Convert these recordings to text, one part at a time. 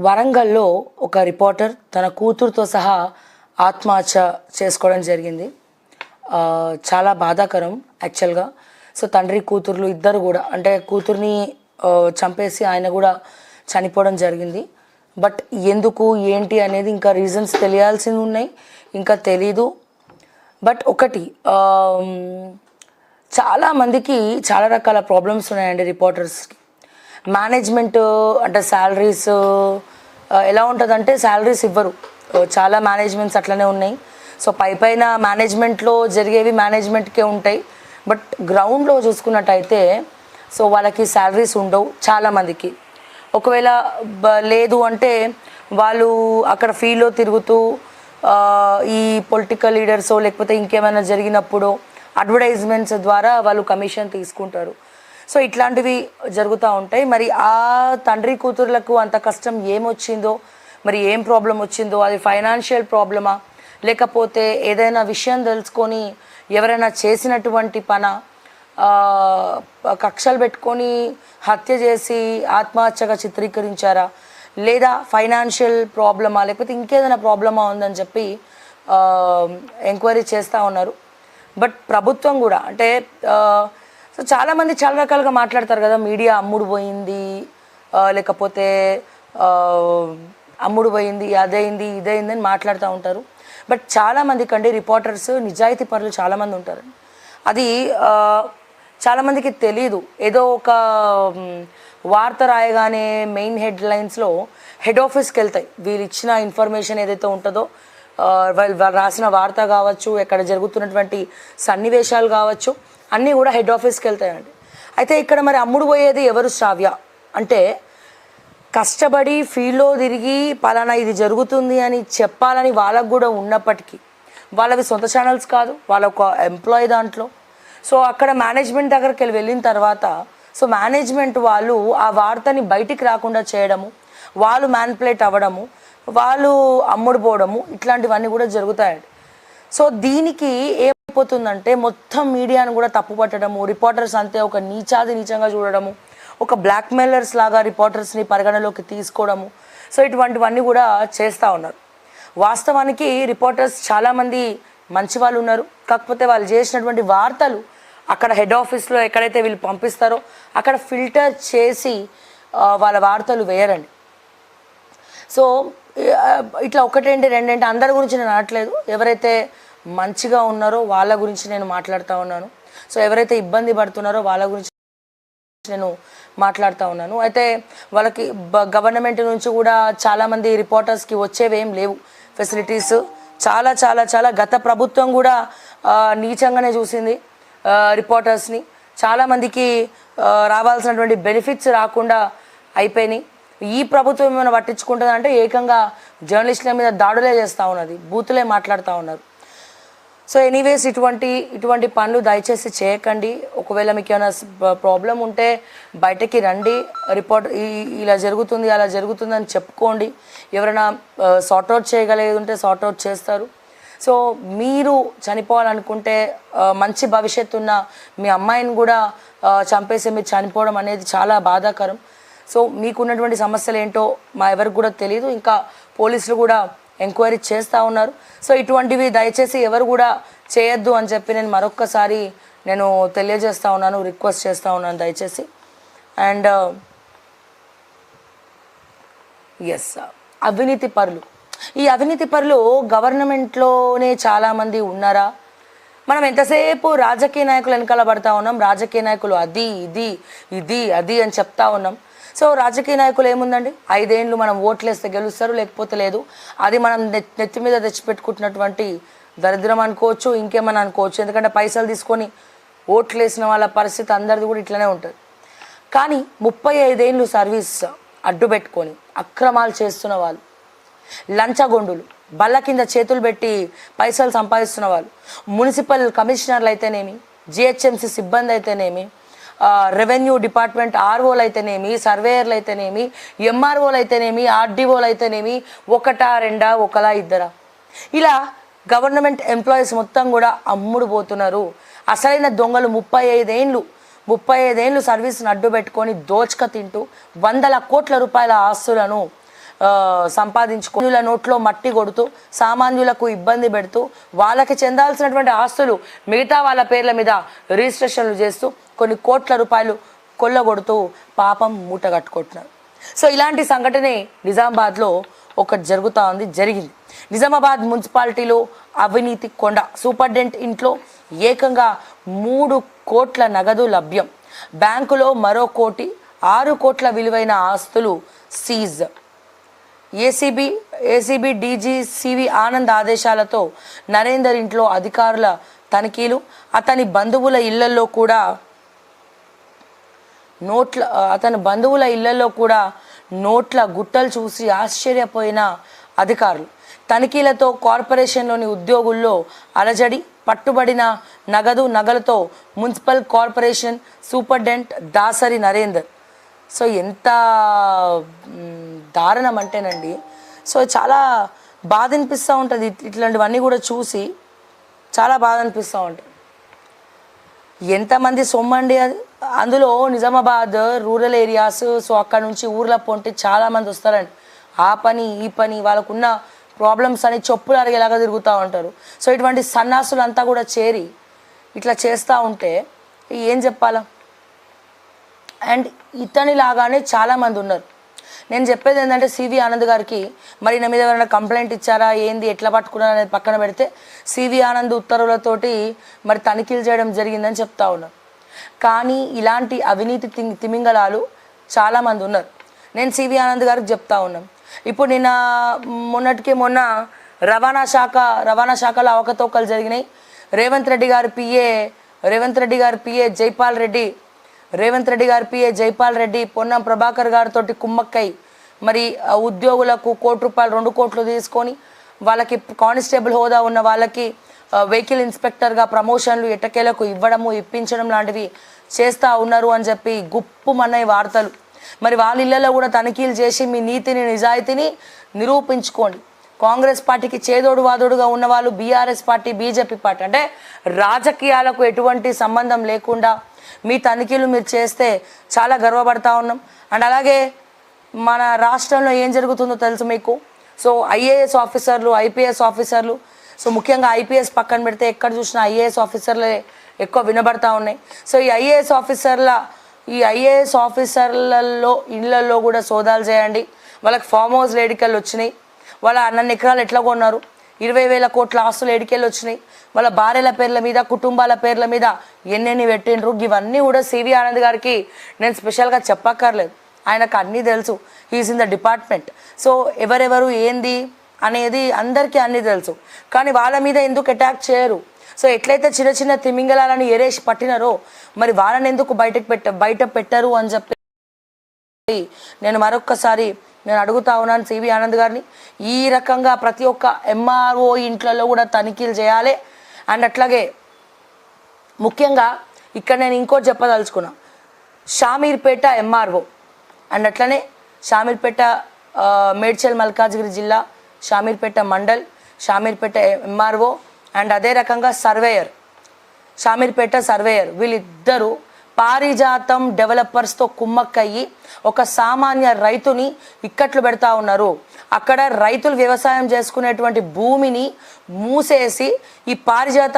వరంగల్లో ఒక రిపోర్టర్ తన కూతురుతో సహా ఆత్మహత్య చేసుకోవడం జరిగింది. చాలా బాధాకరం యాక్చువల్గా. సో తండ్రి కూతుర్లు ఇద్దరు కూడా, అంటే కూతుర్ని చంపేసి ఆయన కూడా చనిపోవడం జరిగింది. బట్ ఎందుకు ఏంటి అనేది ఇంకా రీజన్స్ తెలియాల్సింది ఉన్నాయి, ఇంకా తెలీదు. బట్ ఒకటి, చాలామందికి చాలా రకాల ప్రాబ్లమ్స్ ఉన్నాయండి రిపోర్టర్స్కి. మేనేజ్మెంట్ అంటే శాలరీస్ ఎలా ఉంటుందంటే శాలరీస్ ఇవ్వరు. చాలా మేనేజ్మెంట్స్ అట్లనే ఉన్నాయి. సో పైన మేనేజ్మెంట్లో జరిగేవి మేనేజ్మెంట్కే ఉంటాయి. బట్ గ్రౌండ్లో చూసుకున్నట్టయితే సో వాళ్ళకి శాలరీస్ ఉండవు చాలామందికి. ఒకవేళ లేదు అంటే వాళ్ళు అక్కడ ఫీల్డ్లో తిరుగుతూ ఈ పొలిటికల్ లీడర్సో లేకపోతే ఇంకేమైనా జరిగినప్పుడు అడ్వర్టైజ్మెంట్స్ ద్వారా వాళ్ళు కమిషన్ తీసుకుంటారు. సో ఇట్లాంటివి జరుగుతూ ఉంటాయి. మరి ఆ తండ్రి కూతుర్లకు అంత కష్టం ఏమొచ్చిందో, మరి ఏం ప్రాబ్లం వచ్చిందో, అది ఫైనాన్షియల్ ప్రాబ్లమా లేకపోతే ఏదైనా విషయం తెలుసుకొని ఎవరైనా చేసినటువంటి కక్షలు పెట్టుకొని హత్య చేసి ఆత్మహత్యగా చిత్రీకరించారా, లేదా ఫైనాన్షియల్ ప్రాబ్లమా లేకపోతే ఇంకేదైనా ప్రాబ్లమా ఉందని చెప్పి ఎంక్వైరీ చేస్తూ ఉన్నారు. బట్ ప్రభుత్వం కూడా అంటే సో చాలామంది చాలా రకాలుగా మాట్లాడతారు కదా, మీడియా అమ్ముడు పోయింది, లేకపోతే అమ్ముడు పోయింది, అదైంది ఇదైంది అని మాట్లాడుతూ ఉంటారు. బట్ చాలామంది కంటే రిపోర్టర్స్ నిజాయితీ పరులు చాలామంది ఉంటారు. అది చాలామందికి తెలీదు. ఏదో ఒక వార్త రాయగానే మెయిన్ హెడ్లైన్స్లో హెడ్ ఆఫీస్కి వెళ్తాయి. వీళ్ళు ఇచ్చిన ఇన్ఫర్మేషన్ ఏదైతే ఉంటుందో, వాళ్ళు రాసిన వార్త కావచ్చు, ఎక్కడ జరుగుతున్నటువంటి సన్నివేశాలు కావచ్చు, అన్నీ కూడా హెడ్ ఆఫీస్కి వెళ్తాయండి. అయితే ఇక్కడ మరి అమ్ముడు పోయేది ఎవరు? శ్రావ్య. అంటే కష్టపడి ఫీల్డ్లో తిరిగి పలానా ఇది జరుగుతుంది అని చెప్పాలని వాళ్ళకు కూడా ఉన్నప్పటికీ, వాళ్ళవి సొంత ఛానల్స్ కాదు, వాళ్ళ ఒక ఎంప్లాయీ దాంట్లో. సో అక్కడ మేనేజ్మెంట్ దగ్గరికి వెళ్ళిన తర్వాత సో మేనేజ్మెంట్ వాళ్ళు ఆ వార్తని బయటికి రాకుండా చేయడము, వాళ్ళు మ్యానిపులేట్ అవ్వడము, వాళ్ళు అమ్ముడు పోవడము, ఇట్లాంటివన్నీ కూడా జరుగుతాయండి. సో దీనికి ఏమైపోతుందంటే మొత్తం మీడియాను కూడా తప్పు పట్టడము, రిపోర్టర్స్ అంతే ఒక నీచంగా చూడడము, ఒక బ్లాక్మెయిలర్స్ లాగా రిపోర్టర్స్ని పరిగణలోకి తీసుకోవడము. సో ఇటువంటివన్నీ కూడా చేస్తూ ఉన్నారు. వాస్తవానికి రిపోర్టర్స్ చాలామంది మంచి వాళ్ళు ఉన్నారు. కాకపోతే వాళ్ళు చేసినటువంటి వార్తలు అక్కడ హెడ్ ఆఫీస్లో ఎక్కడైతే వీళ్ళు పంపిస్తారో అక్కడ ఫిల్టర్ చేసి వాళ్ళ వార్తలు వేయరండి. సో ఇట్లా ఒకటేంటి రెండేంటి అందరి గురించి నేను అనట్లేదు. ఎవరైతే మంచిగా ఉన్నారో వాళ్ళ గురించి నేను మాట్లాడుతూ ఉన్నాను. సో ఎవరైతే ఇబ్బంది పడుతున్నారో వాళ్ళ గురించి నేను మాట్లాడుతూ ఉన్నాను. అయితే వాళ్ళకి గవర్నమెంట్ నుంచి కూడా చాలామంది రిపోర్టర్స్కి వచ్చేవేం లేవు ఫెసిలిటీస్. చాలా చాలా చాలా గత ప్రభుత్వం కూడా నీచంగానే చూసింది రిపోర్టర్స్ని. చాలామందికి రావాల్సినటువంటి బెనిఫిట్స్ రాకుండా అయిపోయినాయి. ఈ ప్రభుత్వం ఏమైనా పట్టించుకుంటుందంటే ఏకంగా జర్నలిస్టుల మీద దాడులే చేస్తూ ఉన్నది, బూతులే మాట్లాడుతూ ఉన్నారు. సో ఎనీవేస్ ఇటువంటి పనులు దయచేసి చేయకండి. ఒకవేళ మీకు ఏమైనా ప్రాబ్లం ఉంటే బయటకి రండి, రిపోర్ట్ ఇలా జరుగుతుంది అలా జరుగుతుంది అని చెప్పుకోండి. ఎవరైనా సార్ట్అవుట్ చేయగలిగేది ఉంటే సార్ట్అవుట్ చేస్తారు. సో మీరు చనిపోవాలనుకుంటే మంచి భవిష్యత్తు ఉన్న మీ అమ్మాయిని కూడా చంపేసి మీరు చనిపోవడం అనేది చాలా బాధాకరం. సో మీకున్నటువంటి సమస్యలు ఏంటో మా ఎవరికి కూడా తెలియదు. ఇంకా పోలీసులు కూడా ఎంక్వైరీ చేస్తూ ఉన్నారు. సో ఇటువంటివి దయచేసి ఎవరు కూడా చేయొద్దు అని చెప్పి నేను మరొక్కసారి తెలియజేస్తూ ఉన్నాను, రిక్వెస్ట్ చేస్తూ ఉన్నాను దయచేసి. అండ్ ఎస్, అవినీతి పరులు, ఈ అవినీతి పరులు గవర్నమెంట్లోనే చాలామంది ఉన్నారా? మనం ఎంతసేపు రాజకీయ నాయకులు వెనకాల పడతా ఉన్నాం, రాజకీయ నాయకులు అది ఇది ఇది అది అని చెప్తా ఉన్నాం. సో రాజకీయ నాయకులు ఏముందండి, 5 ఏళ్ళు మనం ఓట్లేస్తే గెలుస్తారు, లేకపోతే లేదు. అది మనం నెత్తి మీద తెచ్చిపెట్టుకుంటున్నటువంటి దరిద్రం అనుకోవచ్చు, ఇంకేమని అనుకోవచ్చు. ఎందుకంటే పైసలు తీసుకొని ఓట్లు వేసిన వాళ్ళ పరిస్థితి అందరిది కూడా ఇట్లనే ఉంటుంది. కానీ 35 ఏళ్ళు సర్వీస్ అడ్డు పెట్టుకొని అక్రమాలు చేస్తున్న వాళ్ళు, లంచగొండులు, బల్ల కింద చేతులు పెట్టి పైసలు సంపాదిస్తున్న వాళ్ళు, మున్సిపల్ కమిషనర్లు అయితేనేమి, జిహెచ్ఎంసీ సిబ్బంది అయితేనేమి, రెవెన్యూ డిపార్ట్మెంట్ ఆర్ఓలు అయితేనేమి, సర్వేయర్లు అయితేనేమి, ఎంఆర్ఓలు అయితేనేమి, ఆర్డీఓలు అయితేనేమి, ఒకటా రెండా ఒకలా ఇద్దరా, ఇలా గవర్నమెంట్ ఎంప్లాయీస్ మొత్తం కూడా అమ్ముడు పోతున్నారు. అసలైన దొంగలు 35 ఏళ్ళు సర్వీస్ను అడ్డు పెట్టుకొని దోచుక తింటూ 100 కోట్ల రూపాయల ఆస్తులను సంపాదించుకుని నోట్లో మట్టి కొడుతూ సామాన్యులకు ఇబ్బంది పెడుతూ వాళ్ళకి చెందాల్సినటువంటి ఆస్తులు మిగతా వాళ్ళ పేర్ల మీద రిజిస్ట్రేషన్లు చేస్తూ కొన్ని కోట్ల రూపాయలు కొల్లగొడుతూ పాపం మూట కట్టుకుంటున్నారు. సో ఇలాంటి సంఘటనే నిజామాబాద్లో ఒకటి జరిగింది. నిజామాబాద్ మున్సిపాలిటీలో అవినీతి కొండ. సూపరింటెండెంట్ ఇంట్లో ఏకంగా 3 కోట్ల నగదు లభ్యం. బ్యాంకులో మరో 1 కోటి, 6 కోట్ల విలువైన ఆస్తులు seize. ACB DG CV Anand ఆదేశాలతో నరేందర్ ఇంట్లో అధికారుల తనిఖీలు. అతని బంధువుల ఇళ్లలో కూడా నోట్ల గుట్టలు చూసి ఆశ్చర్యపోయిన అధికారులు. తనిఖీలతో కార్పొరేషన్లోని ఉద్యోగుల్లో అలజడి. పట్టుబడిన నగలతో municipal corporation superintendent Dasari Narender. So ఎంత దారుణం అంటేనండి, సో చాలా బాధ అనిపిస్తూ ఉంటుంది. ఇట్లాంటివన్నీ కూడా చూసి చాలా బాధ అనిపిస్తూ ఉంటుంది. ఎంతమంది సొమ్మండి అది. అందులో నిజామాబాద్ రూరల్ ఏరియాస్, సో అక్కడ నుంచి ఊర్ల పొంటి చాలామంది వస్తారండి. ఆ పని ఈ పని వాళ్ళకున్న ప్రాబ్లమ్స్ అని చెప్పులు అరిగేలాగా తిరుగుతూ ఉంటారు. సో ఇటువంటి సన్నాసులు అంతా కూడా చేరి ఇట్లా చేస్తూ ఉంటే ఏం చెప్పాలా. అండ్ ఇతని లాగానే చాలామంది ఉన్నారు. నేను చెప్పేది ఏంటంటే సివి ఆనంద్ గారికి మరి నా మీద ఎవరైనా కంప్లైంట్ ఇచ్చారా ఏంది ఎట్లా పట్టుకున్నారా అనేది పక్కన పెడితే సివి ఆనంద్ ఉత్తర్వులతోటి మరి తనిఖీలు చేయడం జరిగిందని చెప్తా ఉన్నారు. కానీ ఇలాంటి అవినీతి తిమింగలాలు చాలామంది ఉన్నారు. నేను సివి ఆనంద్ గారికి చెప్తా ఉన్నాను. ఇప్పుడు మొన్న రవాణా శాఖలో అవకతవకలు జరిగినాయి. రేవంత్ రెడ్డి గారి పిఏ జైపాల్ రెడ్డి పొన్నం ప్రభాకర్ గారితో కుమ్మక్కై మరి ఉద్యోగులకు 1 కోటి రూపాయలు 2 కోట్లు తీసుకొని వాళ్ళకి కానిస్టేబుల్ హోదా ఉన్న వాళ్ళకి వెహికల్ ఇన్స్పెక్టర్గా ప్రమోషన్లు ఎట్టకేలకు ఇప్పించడం లాంటివి చేస్తూ ఉన్నారు అని చెప్పి గుప్పుమన్నాయి వార్తలు. మరి వాళ్ళ ఇళ్లలో కూడా తనిఖీలు చేసి మీ నీతిని నిజాయితీని నిరూపించుకోండి. కాంగ్రెస్ పార్టీకి చేదోడు వాదోడుగా ఉన్న వాళ్ళు బీఆర్ఎస్ పార్టీ, బీజేపీ పార్టీ అంటే రాజకీయాలకు ఎటువంటి సంబంధం లేకుండా మీ తనిఖీలు మీరు చేస్తే చాలా గర్వపడతా ఉన్నాం. అండ్ అలాగే మన రాష్ట్రంలో ఏం జరుగుతుందో తెలుసు మీకు. సో ఐఏఎస్ ఆఫీసర్లు, ఐపీఎస్ ఆఫీసర్లు, సో ముఖ్యంగా ఐపీఎస్ పక్కన పెడితే ఎక్కడ చూసినా ఐఏఎస్ ఆఫీసర్లే ఎక్కువ వినబడతా ఉన్నాయి. సో ఈ ఐఏఎస్ ఆఫీసర్లలో ఇళ్లలో కూడా సోదాలు చేయండి. వాళ్ళకి ఫామ్ హౌస్ ఏడికెళ్ళి వచ్చినాయి, వాళ్ళ అన్నన్ని ఎకరాలు ఎట్లా కొన్నారు, 20,000 కోట్ల ఆస్తులు ఏడికెళ్ళి వచ్చినాయి, వాళ్ళ భార్యల పేర్ల మీద కుటుంబాల పేర్ల మీద ఎన్నెన్ని పెట్టిండ్రు. ఇవన్నీ కూడా సివి ఆనంద్ గారికి నేను స్పెషల్గా చెప్పక్కర్లేదు, ఆయనకు అన్నీ తెలుసు. He's in the department. So ఎవరెవరు ఏంది అనేది అందరికీ అన్నీ తెలుసు. కానీ వాళ్ళ మీద ఎందుకు అటాక్ చేయరు? సో ఎట్లయితే చిన్న చిన్న తిమింగలాలని ఎరేసి పట్టినారో మరి వాళ్ళని ఎందుకు బయట పెట్టరు అని చెప్పి నేను మరొక్కసారి అడుగుతా ఉన్నాను సివి ఆనంద్ గారిని. ఈ రకంగా ప్రతి ఒక్క ఎంఆర్ఓ ఇంట్లలో కూడా తనిఖీలు చేయాలి. అండ్ అట్లాగే ముఖ్యంగా ఇక్కడ నేను ఇంకోటి చెప్పదలుచుకున్నా, షామీర్పేట ఎంఆర్ఓ అండ్ అట్లనే షామీర్పేట మేడ్చల్ మల్కాజ్గిరి జిల్లా షామీర్పేట మండల్, షామీర్పేట ఎంఆర్ఓ అండ్ అదే రకంగా షామీర్పేట సర్వేయర్ వీళ్ళిద్దరూ పారిజాతం డెవలపర్స్తో కుమ్మక్కయ్యి ఒక సామాన్య రైతుని ఇక్కట్లు పెడతా ఉన్నారు. అక్కడ రైతులు వ్యవసాయం చేసుకునేటువంటి భూమిని మూసేసి ఈ పారిజాత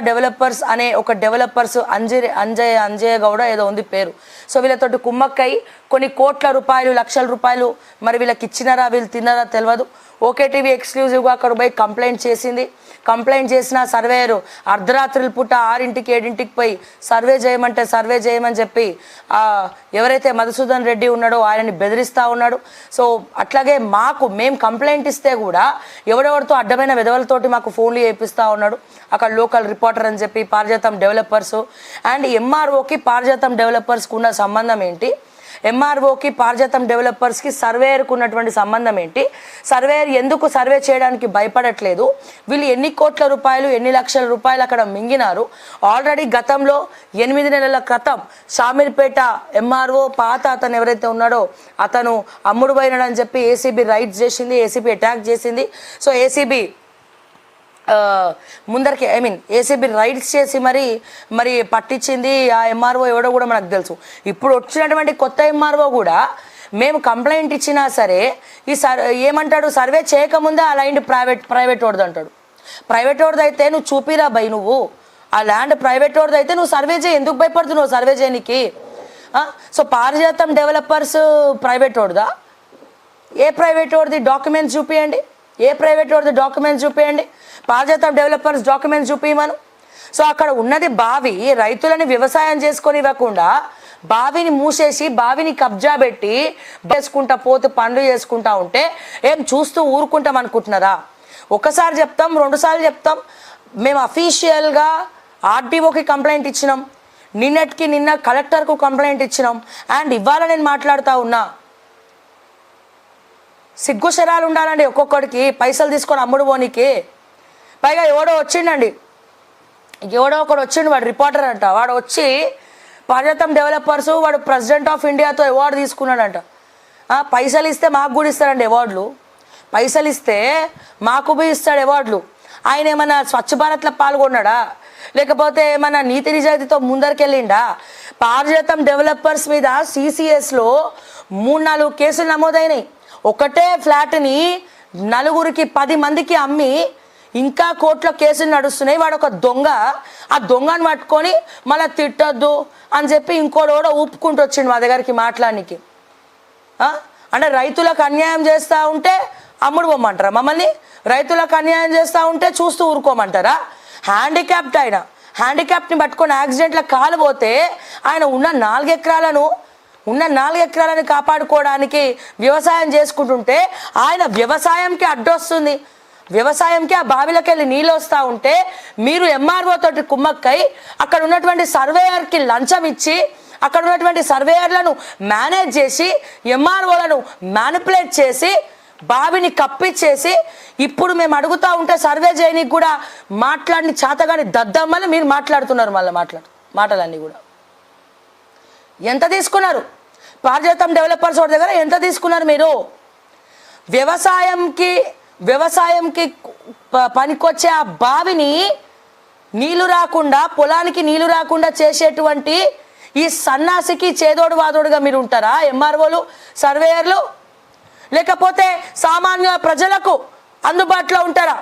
డెవలపర్స్ అనే ఒక డెవలపర్స్ అంజయ్య గౌడ ఏదో ఉంది పేరు. సో వీళ్ళతోటి కుమ్మక్కయ్యి కొన్ని కోట్ల రూపాయలు, లక్షల రూపాయలు మరి వీళ్ళకి ఇచ్చినారా వీళ్ళు తిన్నారా తెలియదు. ఓకే టీవీ ఎక్స్క్లూజివ్గా అక్కడ పోయి కంప్లైంట్ చేసిన సర్వేయరు అర్ధరాత్రుల పూట 6ంటికి 7ంటికి పోయి సర్వే చేయమని చెప్పి ఎవరైతే మధుసూదన్ రెడ్డి ఉన్నాడో ఆయనని బెదిరిస్తూ ఉన్నాడు. సో అట్లాగే మేము కంప్లైంట్ ఇస్తే కూడా ఎవరెవరితో అడ్డమైన విధవలతోటి మాకు ఫోన్లు చేపిస్తూ ఉన్నాడు అక్కడ లోకల్ రిపోర్టర్ అని చెప్పి. పారిజాతం డెవలపర్స్ అండ్ ఎంఆర్ఓకి పారిజాతం డెవలపర్స్కి ఉన్న సంబంధం ఏంటి, ఎంఆర్ఓకి పారిజాతం డెవలపర్స్కి సర్వేయర్కు ఉన్నటువంటి సంబంధం ఏంటి, సర్వేయర్ ఎందుకు సర్వే చేయడానికి భయపడట్లేదు, వీళ్ళు ఎన్ని కోట్ల రూపాయలు ఎన్ని లక్షల రూపాయలు అక్కడ మింగినారు. ఆల్రెడీ గతంలో 8 నెలల క్రితం షామీర్పేట ఎంఆర్ఓ పాత అతను ఎవరైతే ఉన్నాడో అతను అమ్ముడు పోయినాడని చెప్పి ఏసీబీ రైడ్స్ చేసింది, ఏసీబీ అటాక్ చేసింది. సో ఏసీబీ ముందరికి ఏసీబీ రైడ్స్ చేసి మరి పట్టించింది. ఆ ఎంఆర్ఓ ఎవడో కూడా మనకు తెలుసు. ఇప్పుడు వచ్చినటువంటి కొత్త ఎంఆర్ఓ కూడా మేము కంప్లైంట్ ఇచ్చినా సరే ఏమంటాడు, సర్వే చేయకముందే ఆ ల్యాండ్ ప్రైవేట్ వాడిది అంటాడు. ప్రైవేట్ వాడిది అయితే నువ్వు చూపిరా బై, నువ్వు ఆ ల్యాండ్ ప్రైవేట్ వాడిది అయితే నువ్వు సర్వే చేయి, ఎందుకు భయపడుతున్నావు సర్వే చేయనికి? సో పారిజాతం డెవలపర్స్ ప్రైవేట్ వాడిదా? ఏ ప్రైవేట్ వాడిది డాక్యుమెంట్స్ చూపియండి, ఏ ప్రైవేట్ వాడిది డాక్యుమెంట్స్ చూపియండి, పారిజాతం డెవలపర్స్ డాక్యుమెంట్స్ చూపించమను. సో అక్కడ ఉన్నది బావి, రైతులని వ్యవసాయం చేసుకొని ఇవ్వకుండా బావిని మూసేసి బావిని కబ్జా పెట్టి చేసుకుంటా పోతే పనులు చేసుకుంటా ఉంటే ఏం చూస్తూ ఊరుకుంటాం అనుకుంటున్నారా? ఒకసారి చెప్తాం, 2 సార్లు చెప్తాం. మేము అఫీషియల్గా ఆర్డీఓకి కంప్లైంట్ ఇచ్చినాం, నిన్న కలెక్టర్కు కంప్లైంట్ ఇచ్చినాం. అండ్ ఇవాళ నేను మాట్లాడుతూ ఉన్నా, సిగ్గు శరాలు ఉండాలండి ఒక్కొక్కడికి, పైసలు తీసుకొని అమ్ముడు పోనీకి. పైగా ఎవడో వచ్చిండండి, ఎవడో ఒకడు వచ్చిండు, వాడు రిపోర్టర్ అంట, వాడు వచ్చి పారిజాతం డెవలపర్స్ వాడు ప్రెసిడెంట్ ఆఫ్ ఇండియాతో అవార్డు తీసుకున్నాడంట. పైసలు ఇస్తే మాకు కూడా ఇస్తాడండి అవార్డులు, పైసలు ఇస్తే మాకు బి ఇస్తాడు అవార్డులు. ఆయన ఏమన్నా స్వచ్ఛ భారత్లో పాల్గొన్నాడా, లేకపోతే ఏమన్నా నీతి నిజాయితీతో ముందరికెళ్ళిండా? పారిజాతం డెవలపర్స్ మీద CCSలో 3-4 కేసులు నమోదైనాయి. ఒకటే ఫ్లాట్ని 4కి 10 మందికి అమ్మి ఇంకా కోర్టులో కేసులు నడుస్తున్నాయి. వాడు ఒక దొంగ, ఆ దొంగను పట్టుకొని మళ్ళీ తిట్టొద్దు అని చెప్పి ఇంకోడోడో ఊపుకుంటూ వచ్చిండు మా దగ్గరికి మాట్లాడడానికి. అంటే రైతులకు అన్యాయం చేస్తూ ఉంటే అమ్ముడు పోమంటారా మమ్మల్ని? రైతులకు అన్యాయం చేస్తూ ఉంటే చూస్తూ ఊరుకోమంటారా? హ్యాండిక్యాప్డ్ ఆయన, హ్యాండిక్యాప్ని పట్టుకొని యాక్సిడెంట్లో కాలిపోతే ఆయన ఉన్న 4 ఎకరాలను కాపాడుకోవడానికి వ్యవసాయం చేసుకుంటుంటే ఆయన వ్యవసాయంకి అడ్డొస్తుంది. వ్యవసాయంకి ఆ బావిలోకి వెళ్ళి నీళ్ళు వస్తూ ఉంటే మీరు MRO తోటి కుమ్మక్కై అక్కడ ఉన్నటువంటి సర్వేయర్కి లంచం ఇచ్చి అక్కడ ఉన్నటువంటి సర్వేయర్లను మేనేజ్ చేసి MROలను మ్యానిపులేట్ చేసి బావిని కప్పిచ్చేసి ఇప్పుడు మేము అడుగుతూ ఉంటే సర్వే చేయడానికి కూడా మాట్లాడిని చేతగాని దద్దమ్మని మీరు మాట్లాడుతున్నారు. మళ్ళీ మాటలన్నీ కూడా ఎంత తీసుకున్నారు? పారిజాతం డెవలపర్స్ వాడి దగ్గర ఎంత తీసుకున్నారు మీరు? వ్యవసాయంకి పనికొచ్చే ఆ బావిని నీళ్లు రాకుండా, పొలానికి నీళ్లు రాకుండా చేసేటువంటి ఈ సన్నాసికి చేదోడు వాదోడుగా మీరు ఉంటారా MROలు, సర్వేయర్లు? లేకపోతే సామాన్య ప్రజలకు అందుబాటులో ఉంటారా?